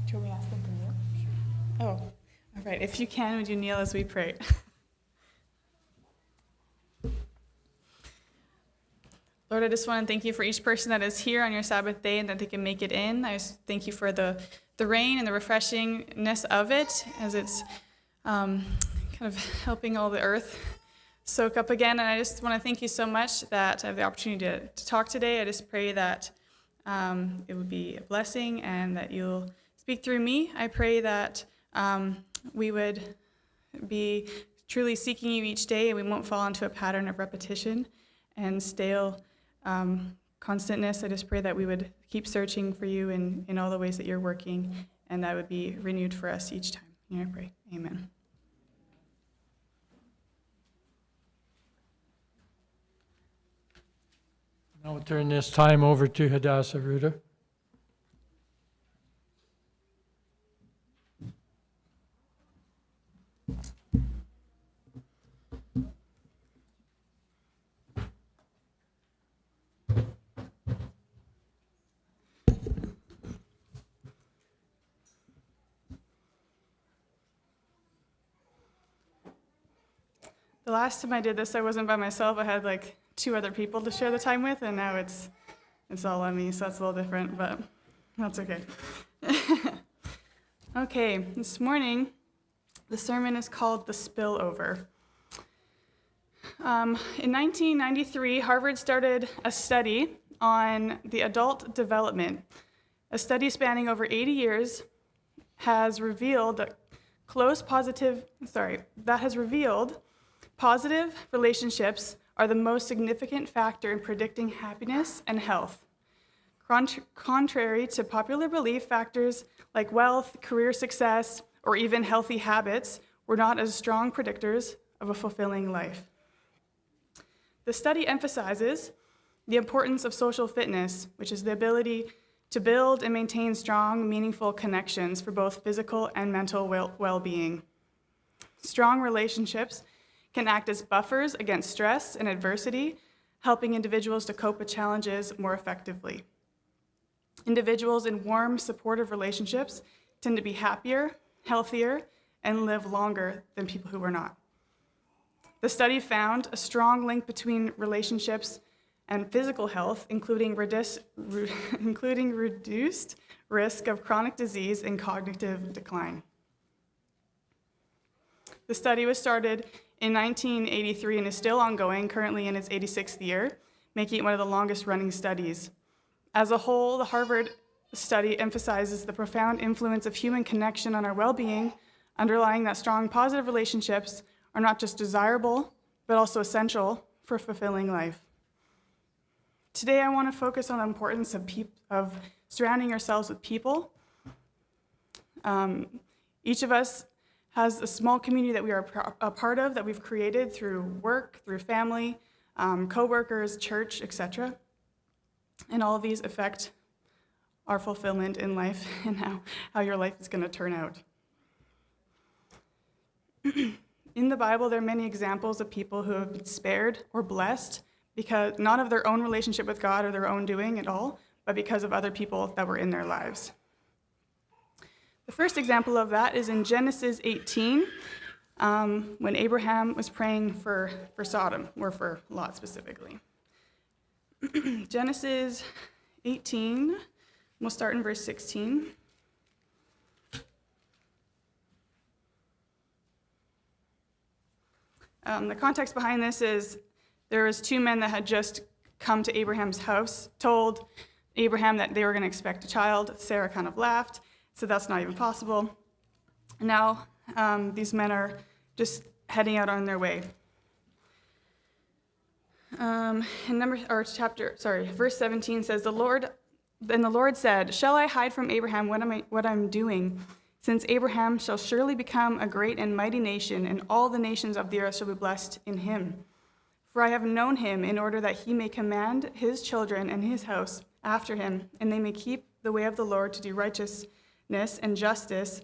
Shall we ask them to kneel? Oh, all right. If you can, would you kneel as we pray? Lord, I just want to thank you for each person that is here on your Sabbath day and that they can make it in. I just thank you for the rain and the refreshingness of it as it's kind of helping all the earth soak up again. And I just want to thank you so much that I have the opportunity to talk today. I just pray that it would be a blessing and that you'll speak through me. I pray that we would be truly seeking you each day and we won't fall into a pattern of repetition and stale constantness. I just pray that we would keep searching for you in all the ways that you're working, and that would be renewed for us each time. And I pray, amen. Now we'll turn this time over to Hadassah Reuter. The last time I did this, I wasn't by myself. I had like 2 other people to share the time with, and now it's all on me, so that's a little different, but that's okay. Okay, this morning, the sermon is called The Spillover. In 1993, Harvard started a study on the adult development. A study spanning over 80 years has revealed that positive relationships are the most significant factor in predicting happiness and health. Contrary to popular belief, factors like wealth, career success, or even healthy habits were not as strong predictors of a fulfilling life. The study emphasizes the importance of social fitness, which is the ability to build and maintain strong, meaningful connections for both physical and mental well-being. Strong relationships can act as buffers against stress and adversity, helping individuals to cope with challenges more effectively. Individuals in warm, supportive relationships tend to be happier, healthier, and live longer than people who are not. The study found a strong link between relationships and physical health, including reduced risk of chronic disease and cognitive decline. The study was started in 1983 and is still ongoing, currently in its 86th year, making it one of the longest running studies. As a whole, the Harvard study emphasizes the profound influence of human connection on our well-being, underlying that strong positive relationships are not just desirable, but also essential for fulfilling life. Today, I want to focus on the importance of surrounding ourselves with people. Each of us has a small community that we are a part of, that we've created through work, through family, co-workers, church, etc. And all of these affect our fulfillment in life and how your life is going to turn out. In the Bible, there are many examples of people who have been spared or blessed because not of their own relationship with God or their own doing at all, but because of other people that were in their lives. The first example of that is in Genesis 18, when Abraham was praying for Sodom, or for Lot specifically. Genesis 18, we'll start in verse 16. The context behind this is there was 2 men that had just come to Abraham's house, told Abraham that they were going to expect a child. Sarah kind of laughed, said that's not even possible. Now these men are just heading out on their way. Verse 17 says, the Lord said, "Shall I hide from Abraham what I'm doing? Since Abraham shall surely become a great and mighty nation, and all the nations of the earth shall be blessed in him. For I have known him in order that he may command his children and his house after him, and they may keep the way of the Lord to do righteousness and justice,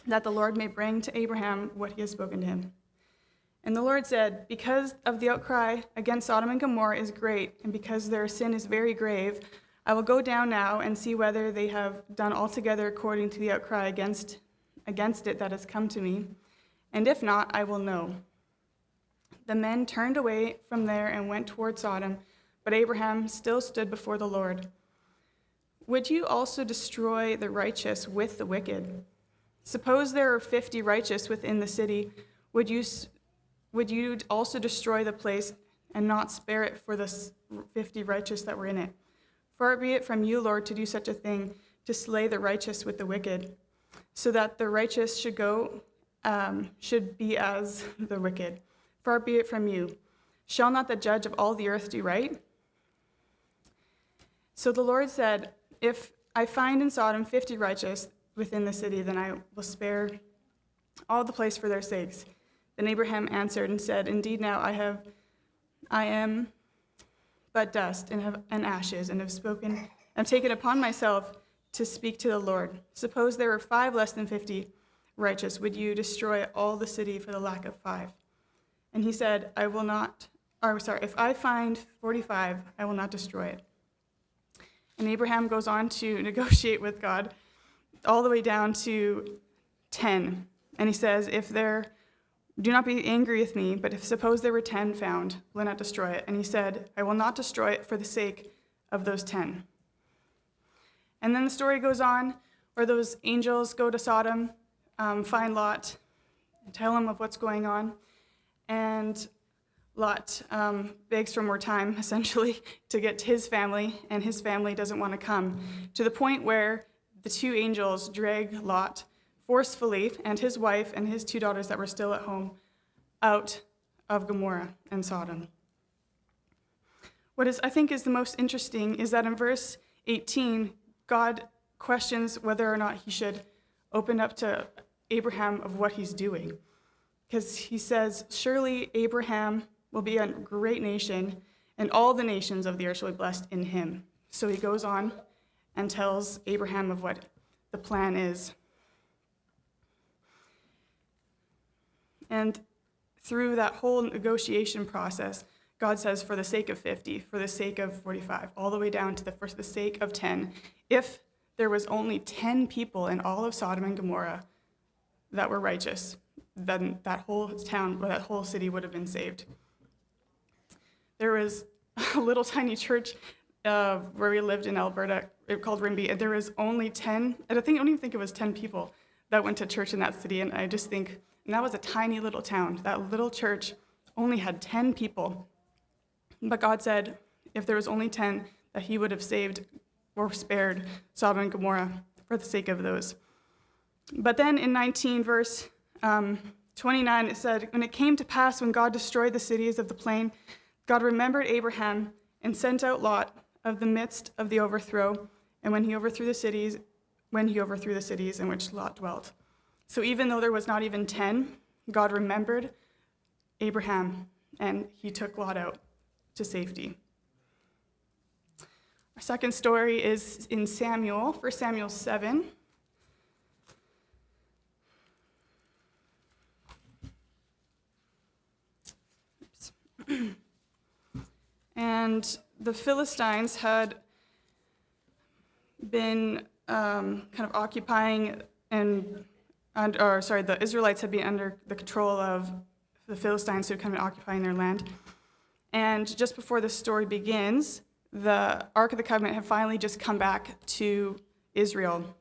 that the Lord may bring to Abraham what he has spoken to him." And the Lord said, "Because of the outcry against Sodom and Gomorrah is great, and because their sin is very grave, I will go down now and see whether they have done altogether according to the outcry against it that has come to me, and if not, I will know." The men turned away from there and went toward Sodom, but Abraham still stood before the Lord. "Would you also destroy the righteous with the wicked? Suppose there are 50 righteous within the city. Would you also destroy the place and not spare it for the 50 righteous that were in it? Far be it from you, Lord, to do such a thing, to slay the righteous with the wicked, so that the righteous should be as the wicked. Far be it from you. Shall not the judge of all the earth do right?" So the Lord said, "If I find in Sodom 50 righteous within the city, then I will spare all the place for their sakes." Then Abraham answered and said, "Indeed, now I am but dust and ashes, and have taken upon myself to speak to the Lord. Suppose there were 5 less than 50 righteous, would you destroy all the city for the lack of 5? And he said, if I find 45, I will not destroy it." And Abraham goes on to negotiate with God all the way down to 10. And he says, "Do not be angry with me, but suppose there were 10 found, will I not destroy it?" And he said, "I will not destroy it for the sake of those 10. And then the story goes on where those angels go to Sodom, find Lot, and tell him of what's going on. And Lot begs for more time, essentially, to get to his family, and his family doesn't want to come, to the point where the 2 angels drag Lot forcefully, and his wife and his 2 daughters that were still at home, out of Gomorrah and Sodom. What I think is the most interesting is that in verse 18, God questions whether or not he should open up to Abraham of what he's doing. Because he says, "Surely Abraham will be a great nation, and all the nations of the earth shall be blessed in him." So he goes on and tells Abraham of what the plan is. And through that whole negotiation process, God says, for the sake of 50, for the sake of 45, all the way down to for the sake of 10, if there was only 10 people in all of Sodom and Gomorrah that were righteous, then that whole town, or that whole city would have been saved. There was a little tiny church where we lived in Alberta, called Rimby, and there was only 10, and I don't even think it was 10 people that went to church in that city, and I just think, and that was a tiny little town. That little church only had 10 people. But God said, if there was only 10, that he would have saved or spared Sodom and Gomorrah for the sake of those. But then in 19 verse 29, it said, "When it came to pass when God destroyed the cities of the plain, God remembered Abraham and sent out Lot of the midst of the overthrow, and when he overthrew the cities in which Lot dwelt." So even though there was not even 10, God remembered Abraham, and he took Lot out to safety. Our second story is in Samuel, 1 Samuel 7. And the Philistines had been kind of occupying the Israelites had been under the control of the Philistines who had come and occupying their land. And just before the story begins, the Ark of the Covenant had finally just come back to Israel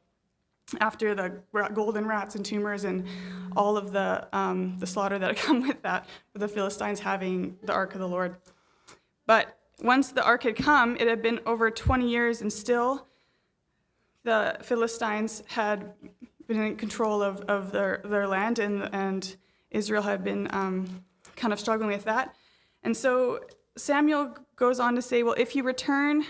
after the golden rats and tumors and all of the slaughter that had come with that, with the Philistines having the Ark of the Lord. But once the Ark had come, it had been over 20 years, and still the Philistines had been in control of their land, and Israel had been kind of struggling with that. And so Samuel goes on to say, well, if you return,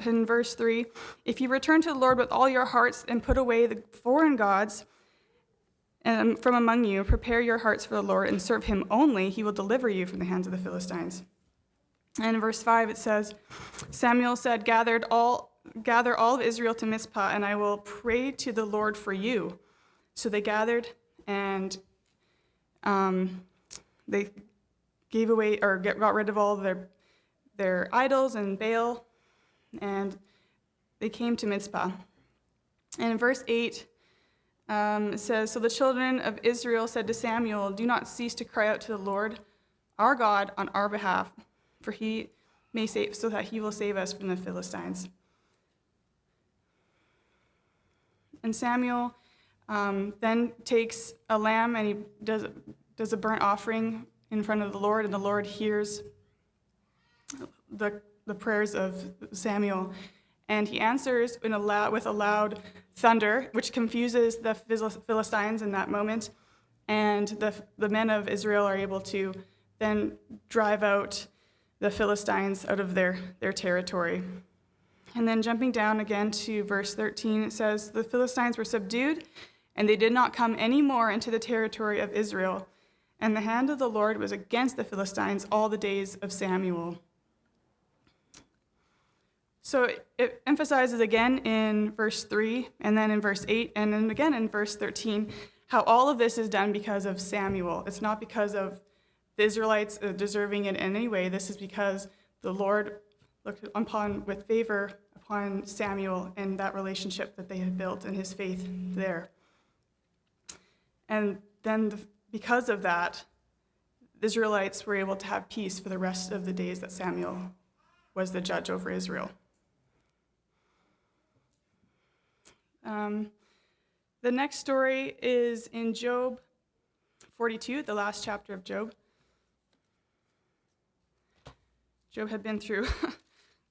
in verse 3, if you return to the Lord with all your hearts and put away the foreign gods from among you, prepare your hearts for the Lord and serve him only, he will deliver you from the hands of the Philistines. And in verse 5 it says, Samuel said, gather all of Israel to Mizpah, and I will pray to the Lord for you. So they gathered, and they gave away got rid of all their idols and Baal, and they came to Mizpah. And in verse 8, it says, "So the children of Israel said to Samuel, 'Do not cease to cry out to the Lord, our God, on our behalf, for he may save, so that he will save us from the Philistines.'" And Samuel then takes a lamb and he does a burnt offering in front of the Lord, and the Lord hears the prayers of Samuel. And he answers with a loud thunder, which confuses the Philistines in that moment. And the men of Israel are able to then drive out the Philistines out of their territory. And then jumping down again to verse 13, it says, "The Philistines were subdued, and they did not come any more into the territory of Israel. And the hand of the Lord was against the Philistines all the days of Samuel." So it emphasizes again in verse 3, and then in verse 8, and then again in verse 13, how all of this is done because of Samuel. It's not because of the Israelites deserving it in any way. This is because the Lord looked upon with favor upon Samuel and that relationship that they had built and his faith there. And then because of that, the Israelites were able to have peace for the rest of the days that Samuel was the judge over Israel. The next story is in Job 42, the last chapter of Job. Job had been through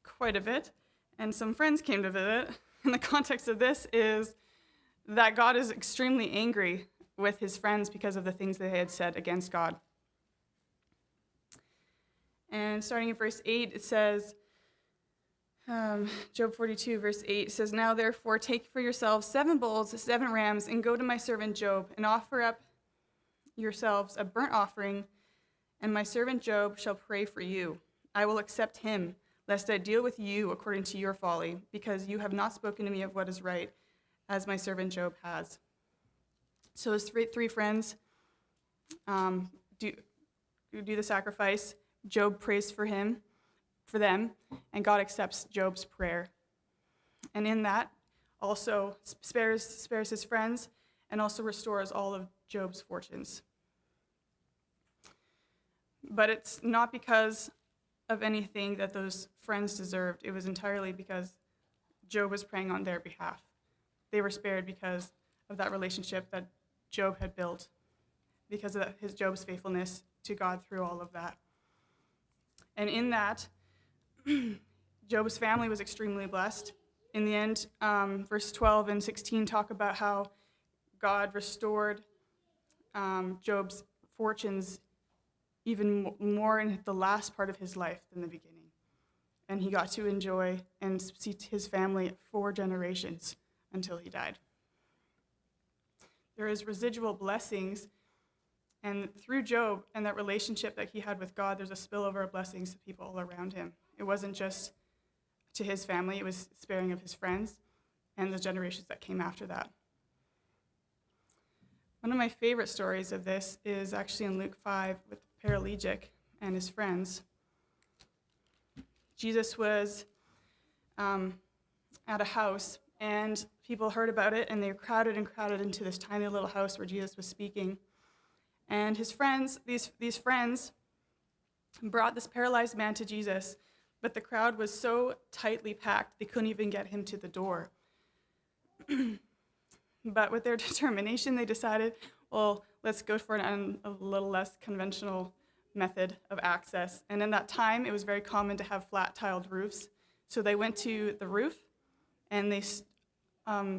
quite a bit, and some friends came to visit. And the context of this is that God is extremely angry with his friends because of the things they had said against God. And starting in verse 8, it says, Job 42, verse 8 says, "Now therefore take for yourselves 7 bulls, 7 rams, and go to my servant Job, and offer up yourselves a burnt offering, and my servant Job shall pray for you. I will accept him, lest I deal with you according to your folly, because you have not spoken to me of what is right, as my servant Job has." So his three friends do the sacrifice. Job prays for them, and God accepts Job's prayer. And in that, also spares his friends, and also restores all of Job's fortunes. But it's not because of anything that those friends deserved. It was entirely because Job was praying on their behalf. They were spared because of that relationship that Job had built, because of Job's faithfulness to God through all of that. And in that, Job's family was extremely blessed. In the end, verse 12 and 16 talk about how God restored Job's fortunes even more in the last part of his life than the beginning. And he got to enjoy and see his family 4 generations until he died. There is residual blessings, and through Job and that relationship that he had with God, there's a spillover of blessings to people all around him. It wasn't just to his family, it was sparing of his friends and the generations that came after that. One of my favorite stories of this is actually in Luke 5 with the paralytic and his friends. Jesus was at a house, and people heard about it, and they crowded into this tiny little house where Jesus was speaking. And his friends, these friends, brought this paralyzed man to Jesus, but the crowd was so tightly packed they couldn't even get him to the door. But with their determination, they decided, well, let's go for a little less conventional method of access. And in that time, it was very common to have flat-tiled roofs. So they went to the roof, and they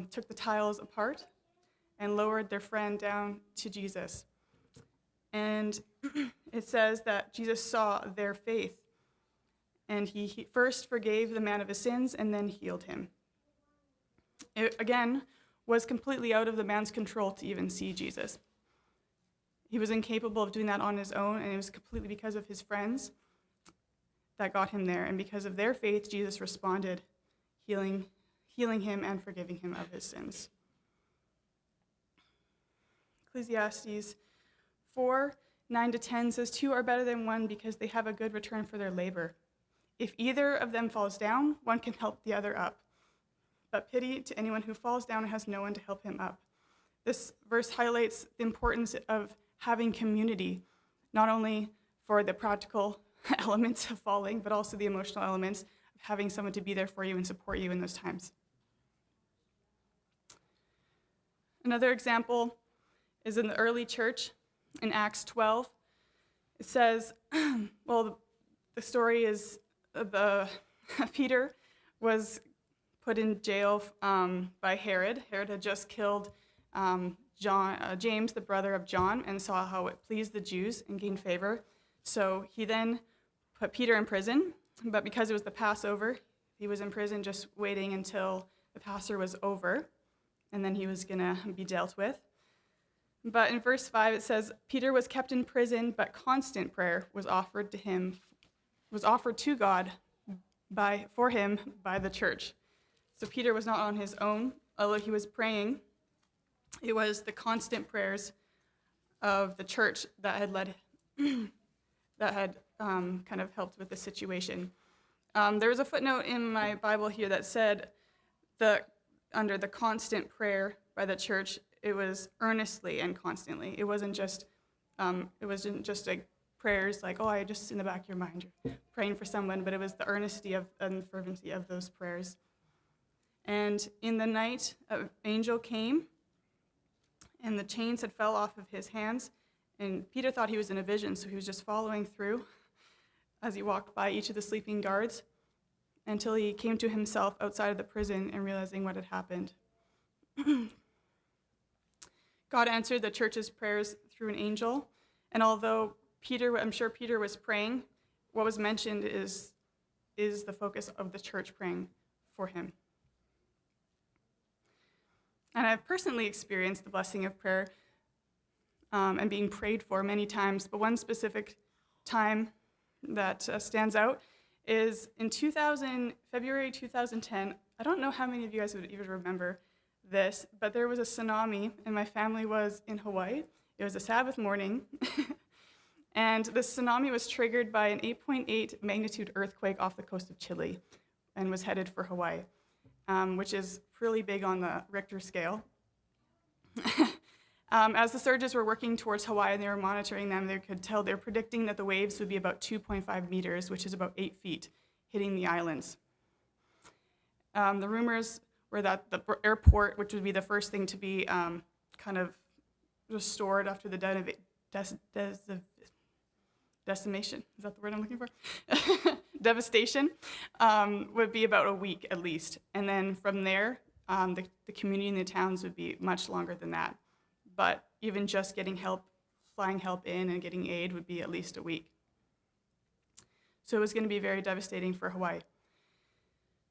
took the tiles apart and lowered their friend down to Jesus. And it says that Jesus saw their faith, and he first forgave the man of his sins and then healed him. It, again, was completely out of the man's control to even see Jesus. He was incapable of doing that on his own, and it was completely because of his friends that got him there. And because of their faith, Jesus responded, healing him and forgiving him of his sins. Ecclesiastes 4:9-10 says, 2 are better than 1 because they have a good return for their labor. If either of them falls down, one can help the other up. but pity to anyone who falls down and has no one to help him up. This verse highlights the importance of having community, not only for the practical elements of falling, but also the emotional elements of having someone to be there for you and support you in those times. Another example is in the early church in Acts 12. It says, well, the story is Peter was put in jail by Herod. Herod had just killed James, the brother of John, and saw how it pleased the Jews and gained favor. So he then put Peter in prison, but because it was the Passover, he was in prison just waiting until the Passover was over, and then he was going to be dealt with. But in verse 5, it says, Peter was kept in prison, but constant prayer was offered to God for him by the church. So Peter was not on his own, although he was praying. It was the constant prayers of the church that had kind of helped with the situation. There was a footnote in my Bible here that said under the constant prayer by the church, it was earnestly and constantly. It wasn't just like prayers like, oh, I just in the back of your mind, you're praying for someone, but it was the earnesty and fervency of those prayers. And in the night, an angel came, and the chains had fell off of his hands, and Peter thought he was in a vision, so he was just following through as he walked by each of the sleeping guards until he came to himself outside of the prison and realizing what had happened. God answered the church's prayers through an angel, and although I'm sure Peter was praying, what was mentioned is the focus of the church praying for him. And I've personally experienced the blessing of prayer and being prayed for many times, but one specific time that stands out is in February 2010. I don't know how many of you guys would even remember this, but there was a tsunami, and my family was in Hawaii. It was a Sabbath morning, and the tsunami was triggered by an 8.8 magnitude earthquake off the coast of Chile and was headed for Hawaii, which is really big on the Richter scale. As the surges were working towards Hawaii and they were monitoring them, they could tell they were predicting that the waves would be about 2.5 meters, which is about 8 feet, hitting the islands. The rumors were that the airport, which would be the first thing to be kind of restored after the decimation, is that the word I'm looking for? Devastation, would be about a week at least. And then from there, the community and the towns would be much longer than that. But even just getting help, flying help in and getting aid would be at least a week. So it was going to be very devastating for Hawaii.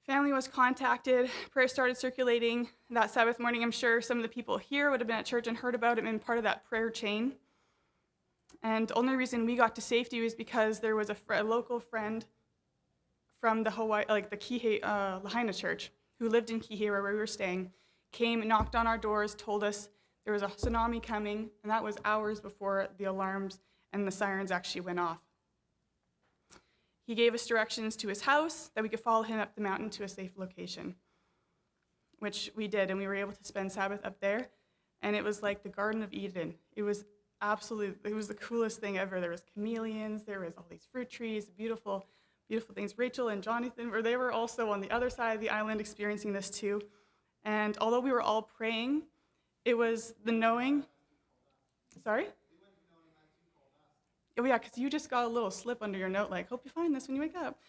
Family was contacted, prayer started circulating. That Sabbath morning, I'm sure some of the people here would have been at church and heard about it and been part of that prayer chain. And the only reason we got to safety was because there was a local friend from the Hawaii, like the Kihei Lahaina church, who lived in Kihei where we were staying, came, knocked on our doors, told us there was a tsunami coming, and that was hours before the alarms and the sirens actually went off. He gave us directions to his house that we could follow him up the mountain to a safe location, which we did, and we were able to spend Sabbath up there, and it was like the Garden of Eden. It was the coolest thing ever. There was chameleons, there was all these fruit trees, beautiful, beautiful things. Rachel and Jonathan, they were also on the other side of the island experiencing this too. And although we were all praying, it was the knowing. Sorry? Oh yeah, because you just got a little slip under your note, like, hope you find this when you wake up.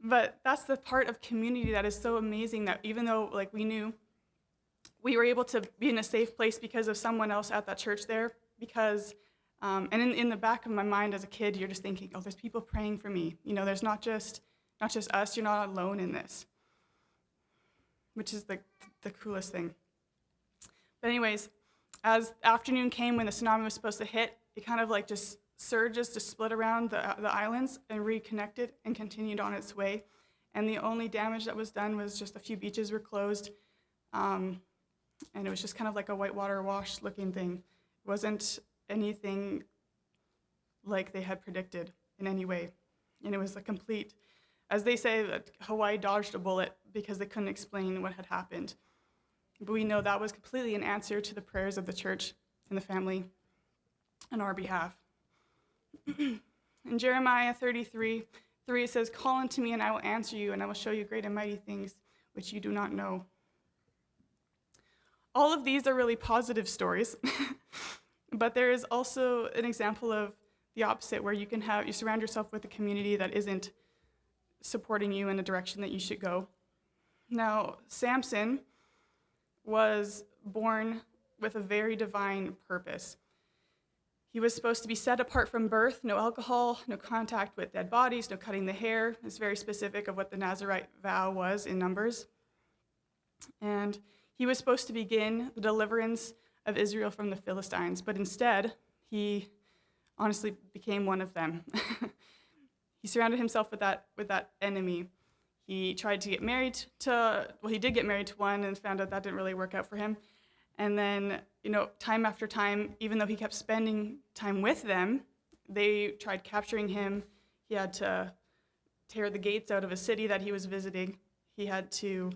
But that's the part of community that is so amazing, that even though we knew we were able to be in a safe place because of someone else at that church there, because, and in the back of my mind as a kid, you're just thinking, oh, there's people praying for me. There's not just us, you're not alone in this, which is the coolest thing. But anyways, as afternoon came when the tsunami was supposed to hit, it kind of just surges to split around the islands and reconnected and continued on its way. And the only damage that was done was just a few beaches were closed. And it was just kind of like a whitewater wash looking thing. It wasn't anything like they had predicted in any way. And it was a complete as they say, that Hawaii dodged a bullet because they couldn't explain what had happened. But we know that was completely an answer to the prayers of the church and the family on our behalf. In Jeremiah 33:3, it says, "Call unto me, and I will answer you, and I will show you great and mighty things which you do not know." All of these are really positive stories, but there is also an example of the opposite, where you surround yourself with a community that isn't supporting you in a direction that you should go. Now, Samson was born with a very divine purpose. He was supposed to be set apart from birth, no alcohol, no contact with dead bodies, no cutting the hair. It's very specific of what the Nazirite vow was in Numbers. And he was supposed to begin the deliverance of Israel from the Philistines, but instead, he honestly became one of them. He surrounded himself with that enemy. He tried to get married he did get married to one and found out that didn't really work out for him. And then, time after time, even though he kept spending time with them, they tried capturing him. He had to tear the gates out of a city that he was visiting. He had to,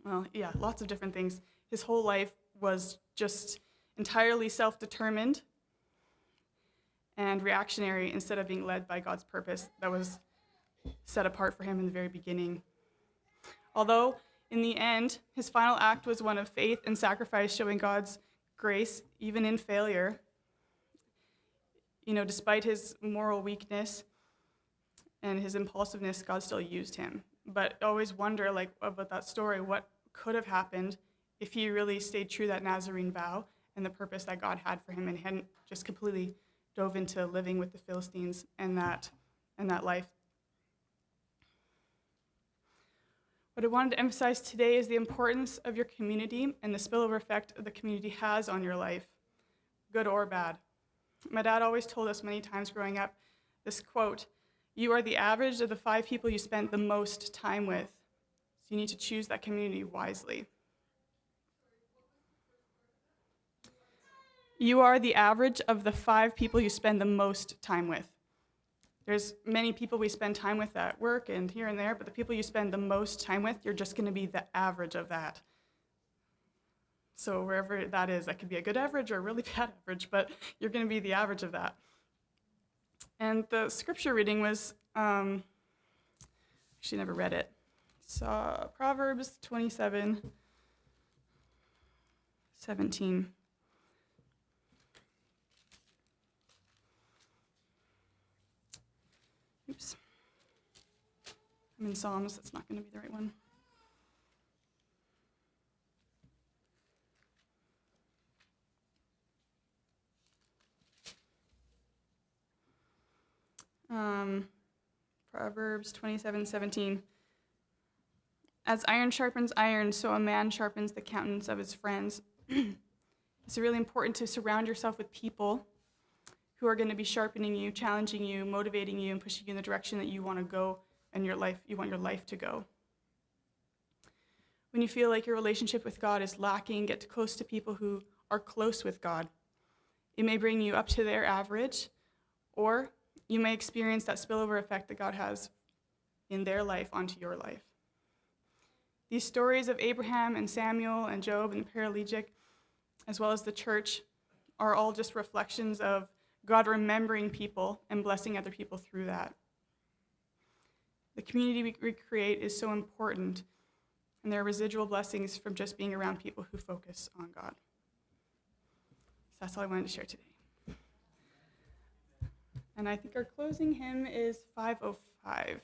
lots of different things. His whole life was just entirely self-determined and reactionary instead of being led by God's purpose that was set apart for him in the very beginning. Although, in the end, his final act was one of faith and sacrifice, showing God's grace even in failure. Despite his moral weakness and his impulsiveness, God still used him. But I always wonder, about that story, what could have happened if he really stayed true to that Nazarene vow and the purpose that God had for him and hadn't just completely dove into living with the Philistines and that life. What I wanted to emphasize today is the importance of your community and the spillover effect the community has on your life, good or bad. My dad always told us many times growing up this quote, "You are the average of the 5 people you spent the most time with, so you need to choose that community wisely." You are the average of the 5 people you spend the most time with. There's many people we spend time with at work and here and there, but the people you spend the most time with, you're just going to be the average of that. So wherever that is, that could be a good average or a really bad average, but you're going to be the average of that. And the scripture reading was, actually never read it. So Proverbs 27:17. Oops. I'm in Psalms, that's not going to be the right one. Proverbs 27:17. "As iron sharpens iron, so a man sharpens the countenance of his friends." It's really important to surround yourself with people who are going to be sharpening you, challenging you, motivating you, and pushing you in the direction that you want to go and you want your life to go. When you feel like your relationship with God is lacking, get close to people who are close with God. It may bring you up to their average, or you may experience that spillover effect that God has in their life onto your life. These stories of Abraham and Samuel and Job and the paralytic, as well as the church, are all just reflections of God remembering people and blessing other people through that. The community we create is so important, and there are residual blessings from just being around people who focus on God. So that's all I wanted to share today. And I think our closing hymn is 505.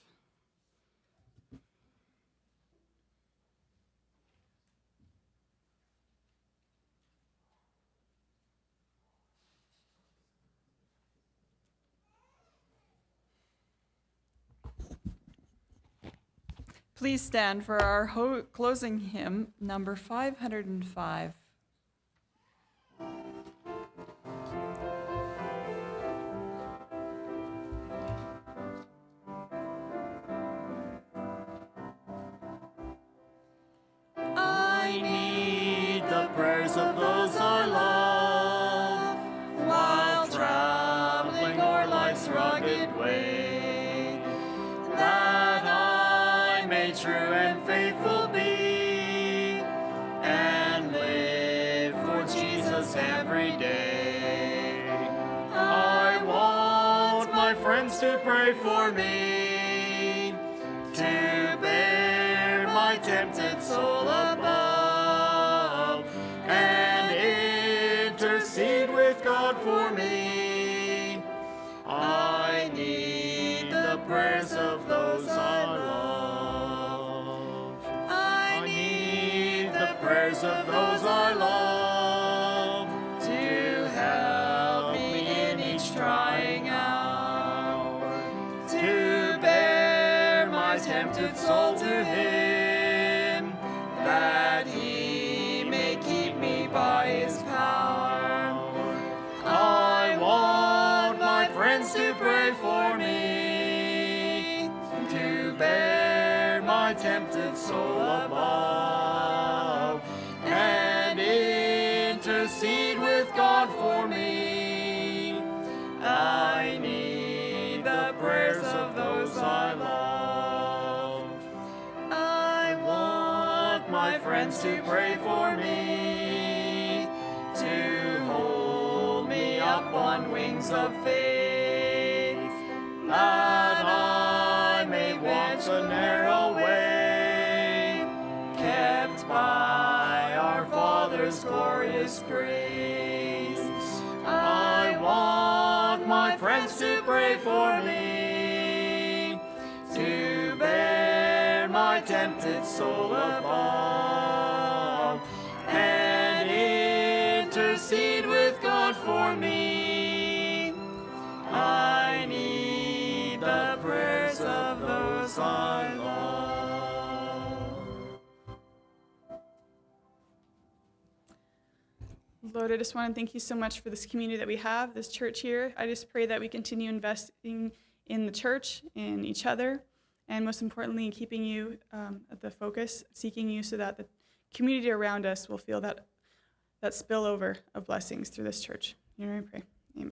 Please stand for our closing hymn, number 505. I need the prayers of those I love while traveling o'er life's rugged way, that friends to pray for me, to bear my tempted soul above, and intercede with God for me. I need the prayers of those I love. I need the prayers of those I love to help me in each trying hour, to bear my tempted soul to Him, that He may keep me by His power. I want my friends to pray for me, to bear my tempted soul above, and intercede with God for me. I need the prayers of those I love. I want my friends to pray for me, to hold me up on wings of faith, that I may walk the narrow way, kept by our Father's glorious grace. I want my friends to pray for me, to bear my tempted soul above, and intercede with God for me. I need the prayers of those I love. Lord, I just want to thank you so much for this community that we have, this church here. I just pray that we continue investing in the church, in each other, and most importantly, in keeping you at the focus, seeking you so that the community around us will feel that spillover of blessings through this church. In your name I pray.